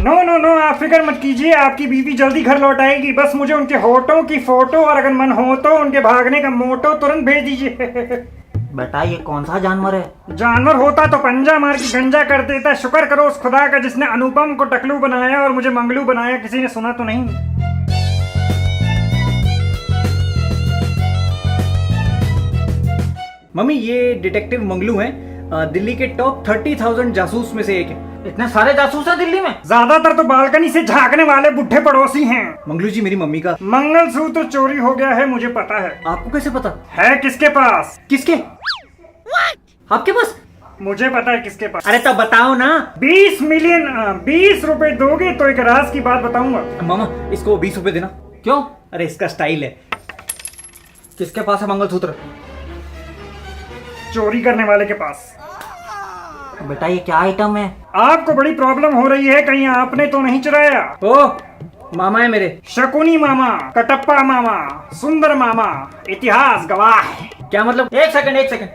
No no no, आप फिक्र मत कीजिए, आपकी बीवी जल्दी घर लौट आएगी। बस मुझे उनके होठों की फोटो और अगर मन हो तो उनके भागने का मोटो तुरंत भेज दीजिए। बेटा ये कौन सा जानवर है? जानवर होता तो पंजा मार के गंजा कर देता। शुक्र करो उस खुदा का जिसने अनुपम को टकलू बनाया और मुझे मंगलू बनाया। किसी ने सुना तो नहीं? मम्मी ये डिटेक्टिव मंगलू हैं, दिल्ली के टॉप 30,000 जासूस में से एक है। इतने सारे जासूस हैं दिल्ली में? ज्यादातर तो बालकनी से झांकने वाले बुढ़े पड़ोसी हैं। मंगलू जी मेरी मम्मी का मंगलसूत्र चोरी हो गया है, मुझे पता है। आपको कैसे पता? है किसके पास? किसके? आपके पास? मुझे पता है किसके पास। अरे तो बताओ ना। 20 मिलियन 20 रुपए दोगे तो एक राज की बात बताऊंगा। मामा इसको 20 रुपए देना। क्यों? अरे इसका स्टाइल है। किसके पास है मंगलसूत्र? चोरी करने वाले के पास। बेटा ये क्या आइटम है? आपको बड़ी प्रॉब्लम हो रही है, कहीं आपने तो नहीं चुराया? ओ मामा है मेरे। शकुनी मामा, कटप्पा मामा, सुंदर मामा, इतिहास गवाह है। क्या मतलब? एक सेकंड,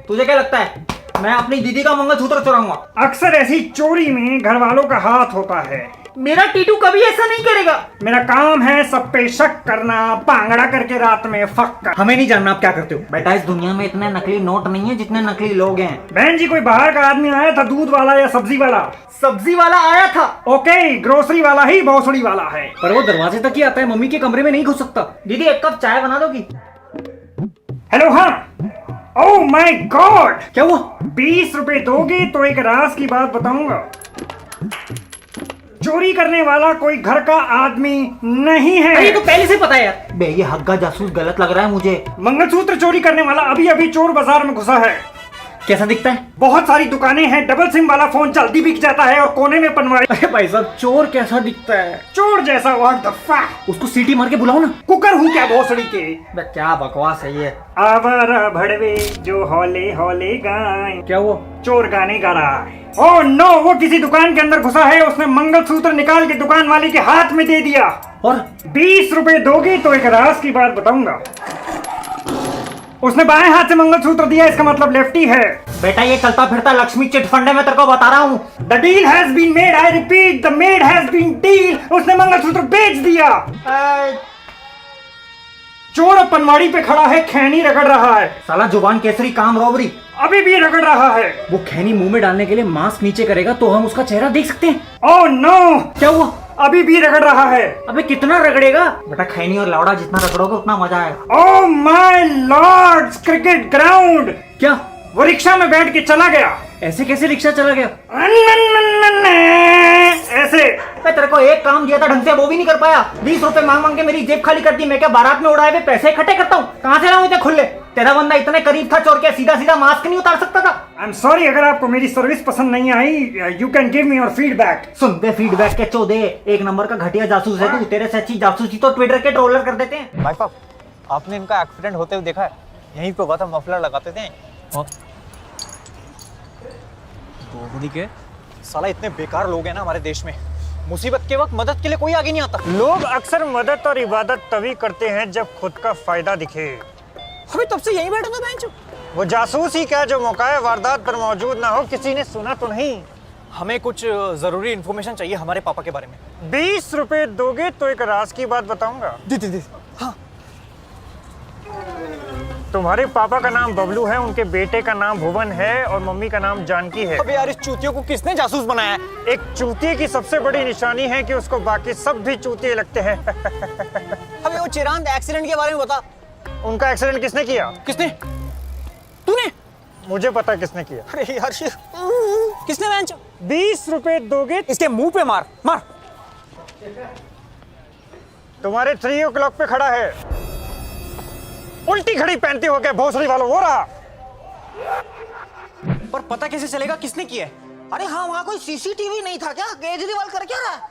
तुझे क्या लगता है मैं अपनी दीदी का मंगलसूत्र चुराऊंगा? अक्सर ऐसी चोरी में घर वालों का हाथ होता है। मेरा टीटू कभी ऐसा नहीं करेगा। मेरा काम है सब पे शक करना, पांगड़ा करके रात में फक कर। हमें नहीं जानना आप क्या करते हो। बेटा इस दुनिया में इतने नकली नोट नहीं है जितने नकली लोग हैं। बहन जी कोई बाहर का आदमी आया था, दूध वाला या सब्जी वाला? सब्जी वाला आया था। ओके, ग्रोसरी वाला ही भोसड़ी वाला है। पर वो दरवाजे तक ही आता है, मम्मी के कमरे में नहीं घुस सकता। दीदी एक कप चाय बना दोगी? हेलो, हाँ। ओह माय गॉड, क्या हुआ? 20 रुपए दोगे तो एक राज की बात बताऊंगा। चोरी करने वाला कोई घर का आदमी नहीं है। ये तो पहले से पता है यार। बे ये हग्गा जासूस गलत लग रहा है मुझे। मंगलसूत्र चोरी करने वाला अभी अभी चोर बाजार में घुसा है। कैसा दिखता है? बहुत सारी दुकानें हैं, डबल सिम वाला फोन जल्दी बिक जाता है और कोने में पनवाड़ी। अरे भाई साहब चोर कैसा दिखता है? चोर जैसा। What the fuck? उसको सीटी मार के बुलाओ ना। कुकर हूँ क्या भोसड़ी के? बे क्या बकवास है ये। आवारा भड़वे जो हौले हौले गाएं। क्या हुआ? चोर गाने गा रहा है। ओह नो, वो किसी दुकान के अंदर घुसा है। उसने मंगलसूत्र निकाल के दुकान वाले के हाथ में दे दिया। और 20 रुपए दोगे तो एक राज की बात बताऊंगा। उसने बाएं हाथ से मंगलसूत्र दिया, इसका मतलब लेफ्टी है। बेटा ये चलता फिरता लक्ष्मी चिट फंड है, मैं तेरे को बता रहा हूँ। The deal has been made, I repeat, the made has been deal. उसने मंगलसूत्र बेच दिया। चोर अब पनवाड़ी पे खड़ा है, खैनी रगड़ रहा है। साला जुबान केसरी काम रॉबरी अभी भी रगड़ रहा है। वो खैनी मुंह में डालने के लिए मास्क नीचे करेगा तो हम उसका चेहरा देख सकते हैं। ओह नो, क्या हुआ? अभी भी रगड़ रहा है। अबे कितना रगड़ेगा? बेटा खैनी और लौड़ा जितना रगड़ोगे उतना मजा आएगा। Oh my Lord, cricket ground. क्या? वो रिक्शा में बैठ के चला गया। ऐसे कैसे रिक्शा चला गया? ऐसे। मैं तेरे को एक काम दिया था ढंग से वो भी नहीं कर पाया। 20 रुपए मांग मांग के मेरी जेब खाली कर दी। मैं क्या बारात में उड़ाए हुए पैसे इकट्ठे करता हूँ? कहाँ से लाऊं इतने खुले? तेरा बंदा इतने करीब था, चोर के सीधा सीधा मास्क नहीं उतार सकता था। आई एम सॉरी, अगर आपको मेरी सर्विस पसंद नहीं आई, you can give me your feedback. सुन दे फीडबैक के चोदे, एक नंबर का घटिया जासूस है तू। तेरे से अच्छी जासूसी तो ट्विटर के ट्रोलर कर देते हैं। भाई साहब, आपने इनका एक्सीडेंट होते हुए देखा है? यहीं पे हुआ था, मफलर लगाते थे। के साला इतने बेकार लोग हैं ना हमारे देश में, मुसीबत के वक्त मदद के लिए कोई आगे नहीं आता। लोग अक्सर मदद और इबादत तभी करते हैं जब खुद का फायदा दिखे। अभी तब से यहीं बैठा था बेंच। वो जासूस ही क्या जो मौका वारदात पर मौजूद ना हो। किसी ने सुना तो नहीं? हमें कुछ जरूरी इंफॉर्मेशन चाहिए हमारे पापा के बारे में। 20 रुपए दोगे तो एक राज की बात बताऊंगा। दी हाँ। तुम्हारे पापा का नाम बबलू है, उनके बेटे का नाम भुवन है और मम्मी का नाम जानकी है। अबे यार इस चूतियों को किसने जासूस बनाया है? एक चूतिए की सबसे बड़ी निशानी है कि उसको बाकी सब भी चूतिए लगते हैं। अबे वो चिरांद एक्सीडेंट के बारे में बता। उनका एक्सीडेंट किसने किया? किसने? तूने? मुझे पता किसने किया। अरे यार किसने बेंच? 20 रुपए दोगे? इसके मुंह पे मार मार। तुम्हारे 3 o'clock पे खड़ा है। उल्टी घड़ी पहनते हो क्या भोसड़ी वालों? वो रहा। पर पता कैसे चलेगा किसने किया है? अरे हाँ वहाँ कोई सीसीटीवी नहीं था क्या? केजरीवाल कर क्या रहा है?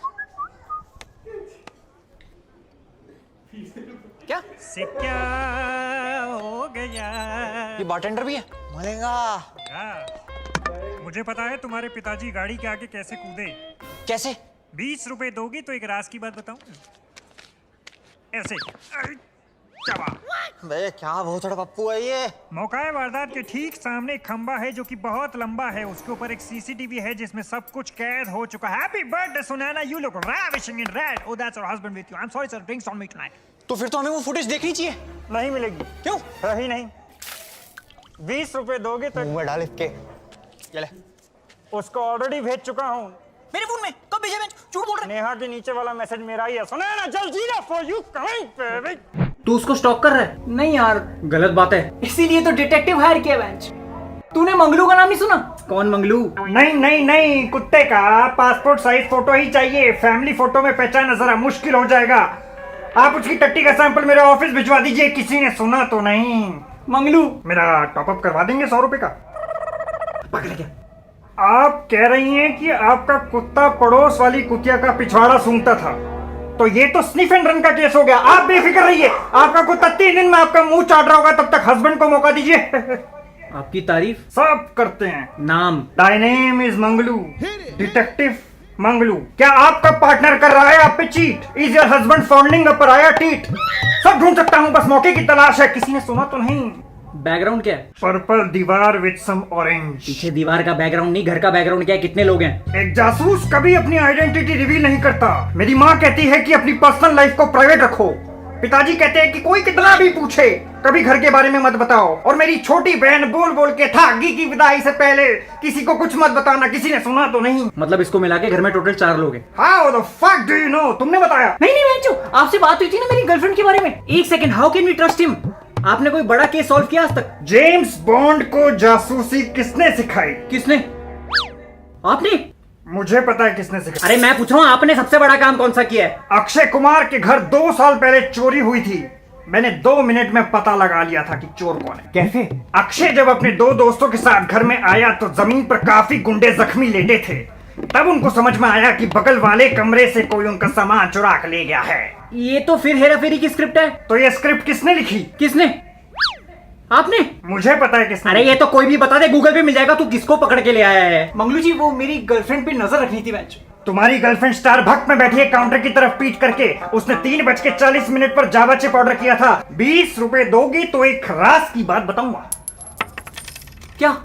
क्या? से क्या हो गया? ये बारटेंडर भी है? मलेगा। मुझे पता है तुम्हारे पिताजी गाड़ी के आगे कैसे कूदे। कैसे? 20 रुपए दोगी तो एक राज की बात बताऊं। ऐसे चबा। बे क्या भोसड़ा पप्पू है ये। मौका वारदात के ठीक सामने एक खंबा है जो कि बहुत लंबा है। उसके ऊपर एक सीसीटीवी है जिसमें सब कुछ कैद हो चुका है। Happy birthday Sunaina, you look ravishing in red. Oh, that's our husband with you. I'm sorry sir, drinks on me tonight. तो फिर तो हमें वो फुटेज देखनी चाहिए। नहीं मिलेगी। क्यों? है ही नहीं। 20 रुपए दोगे तो मुंह में डाल के। ये ले। उसको ऑलरेडी भेज चुका हूँ। मेरे फोन में कब भेजा? मैं झूठ बोल रहा नेहा के नीचे वाला मैसेज मेरा ही है। सुनैना जल्दी ना फॉर यू कमिंग बेबी। तू उसको स्टॉक कर रहा है? नहीं यार, गलत बात है। इसीलिए तो डिटेक्टिव हायर किया बेंच। तूने मंगलू का नाम नहीं सुना? कौन मंगलू? नहीं नहीं नहीं, कुत्ते का पासपोर्ट साइज फोटो ही चाहिए। फैमिली फोटो में पहचानना जरा मुश्किल हो जाएगा। आप उसकी टट्टी का सैंपल मेरे ऑफिस भिजवा दीजिए। किसी ने सुना तो नहीं? मंगलू मेरा टॉपअप करवा देंगे 100 रुपए का। पकड़ क्या? आप कह रही हैं कि आपका कुत्ता पड़ोस वाली कुतिया का पिछवाड़ा सूंघता था, तो ये तो स्निफ एंड रन का केस हो गया। आप बेफिक्र रहिए, आपका कुत्ता 3 दिन में आपका मुंह चाट रहा होगा। तब तक हस्बैंड को मौका दीजिए। आपकी तारीफ सब करते हैं। नाम? My name is Manglu, detective Manglu. क्या आपका पार्टनर कर रहा है आप पे cheat? Is your husband founding a पराया टीट? सब ढूंढ सकता हूँ, बस मौके की तलाश है। किसी ने सुना तो नहीं? बैकग्राउंड क्या है? पर्पल दीवार विद सम ऑरेंज। पीछे दीवार का बैकग्राउंड नहीं, घर का बैकग्राउंड क्या है? कितने लोग हैं? एक जासूस कभी अपनी आइडेंटिटी रिवील नहीं करता। मेरी माँ कहती है कि अपनी पर्सनल लाइफ को प्राइवेट रखो। पिताजी कहते हैं कि कोई कितना भी पूछे कभी घर के बारे में मत बताओ। और मेरी छोटी बहन बोल बोल के थागी की विदाई से पहले किसी को कुछ मत बताना। किसी ने सुना तो नहीं? मतलब इसको मिला के घर में टोटल 4 लोग हैं। How the fuck do you know? तुमने बताया? नहीं नहीं बेंचो, आपसे बात हुई थी ना मेरी गर्लफ्रेंड के बारे में। एक second, how can we trust him? आपने कोई बड़ा केस सॉल्व किया आज तक? जेम्स बॉन्ड को जासूसी किसने सिखाई? किसने? आपने? मुझे पता है किसने सिखाई। अरे मैं पूछ रहा हूँ, आपने सबसे बड़ा काम कौन सा किया है? अक्षय कुमार के घर 2 साल पहले चोरी हुई थी। मैंने 2 मिनट में पता लगा लिया था कि चोर कौन है। कैसे? अक्षय जब अपने 2 दोस्तों के साथ घर में आया तो जमीन पर काफी गुंडे जख्मी लेटे थे। तब उनको समझ में आया कि बगल वाले कमरे से कोई उनका सामान चुरा कर ले गया है। ये तो फिर हेरा फेरी की स्क्रिप्ट है। तो ये स्क्रिप्ट किसने लिखी? किसने? आपने? मुझे पता है किसने। अरे ये तो कोई भी बता दे, गूगल पे मिल जाएगा। तू किसको पकड़ के ले आया है? मंगलू जी, वो मेरी गर्लफ्रेंड पे नजर रखनी थी बेंच। तुम्हारी गर्लफ्रेंड स्टारबक्स में बैठी है काउंटर की तरफ पीट करके। उसने 3:40 पर जावा चिप ऑर्डर किया था। 20 रुपए दोगी तो एक राज की बात बताऊंगा। क्या?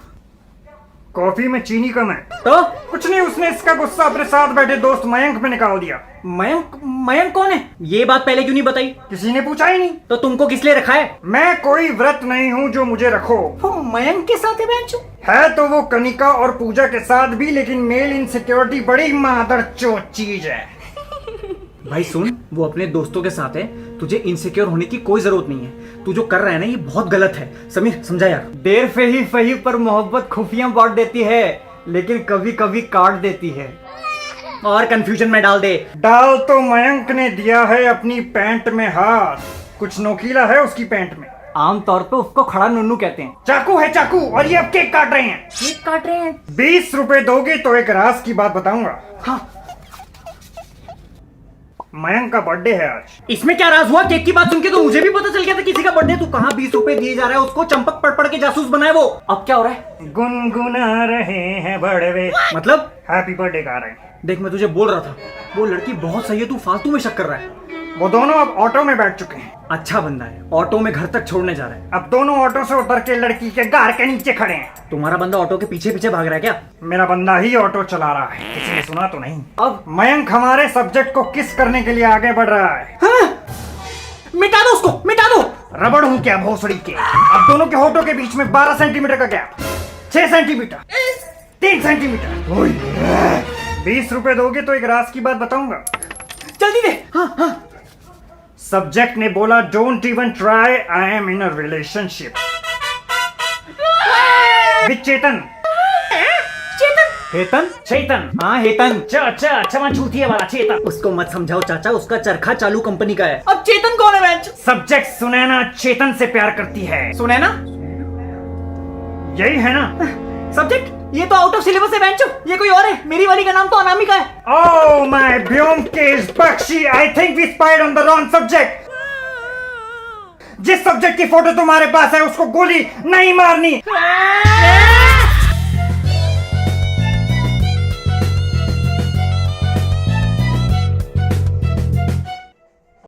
कॉफी में चीनी कम है। तो कुछ नहीं, उसने इसका गुस्सा अपने साथ बैठे दोस्त मयंक में निकाल दिया। मयंक कौन है? ये बात पहले क्यों नहीं बताई? किसी ने पूछा ही नहीं। तो तुमको किस लिए रखा है? मैं कोई व्रत नहीं हूँ जो मुझे रखो। वो मयंक के साथ है बेंचो। है तो वो कनिका और पूजा के साथ भी, लेकिन मेल इनसिक्योरिटी बड़ी मादरचोद चीज है। भाई सुन, वो अपने दोस्तों के साथ है, तुझे इनसिक्योर होने की कोई जरूरत नहीं है। तू जो कर रहा है ना, ये बहुत गलत है। समीर समझा यार। देर फही फही पर मोहब्बत खुफिया बांट देती है, लेकिन कभी कभी काट देती है। और कंफ्यूजन में डाल दे। डाल तो मयंक ने दिया है अपनी पैंट में हाथ। कुछ नोकीला है उसकी पैंट में। आमतौर पे उसको खड़ा नुन्नू कहते हैं। चाकू है चाकू, और ये अब केक काट रहे हैं। केक काट रहे हैं? 20 रुपए दोगे तो एक राज की बात बताऊंगा। हाँ। मयंक का बर्थडे है आज। इसमें क्या राज हुआ? केक की बात सुन के तो मुझे भी पता चल गया था किसी का बर्थडे। तू कहाँ 20 रुपए दिए जा रहा है उसको? चंपक पढ़ पढ़ के जासूस बनाए वो। अब क्या हो रहा है? गुनगुना रहे हैं बड़वे। मतलब? हैप्पी बर्थडे गा रहे हैं। देख, मैं तुझे बोल रहा था, वो लड़की बहुत सही है, तू फालतू में शक कर रहा है। वो दोनों अब ऑटो में बैठ चुके हैं। अच्छा बंदा है, ऑटो में घर तक छोड़ने जा रहा है। अब दोनों ऑटो से उतर के लड़की के गार के नीचे खड़े हैं। तुम्हारा बंदा ऑटो के पीछे पीछे भाग रहा है क्या? मेरा बंदा ही ऑटो चला रहा है। किसी ने सुना तो नहीं? अब मयंक हमारे सब्जेक्ट को किस करने के लिए आगे बढ़ रहा है। मिटा दो उसको, मिटा दो। रबड़ हूँ क्या भोसड़ी के? अब दोनों के होठों के बीच में 12 सेंटीमीटर का गैप, 6 सेंटीमीटर, 3 सेंटीमीटर। 20 रुपए दोगे तो एक राज की बात बताऊंगा। जल्दी दे। हाँ। सब्जेक्ट ने बोला don't even try, I am in a relationship with Chetan. Hetan? Chetan, हाँ हेतन। क्षमा छूतिए वाला चेतन। उसको मत समझाओ चाचा, उसका चरखा चालू कंपनी का है। अब चेतन कौन है बेंच? सब्जेक्ट सुनैना चेतन से प्यार करती है। सुने ना? यही है ना? सब्जेक्ट ये तो आउट ऑफ सिलेबस है बेंचो। ये कोई और है। मेरी वाली का नाम तो अनामिका है। Oh my Byomkesh Bakshi, I think we spied on the wrong subject. जिस सब्जेक्ट की फोटो तुम्हारे पास है उसको गोली नहीं मारनी।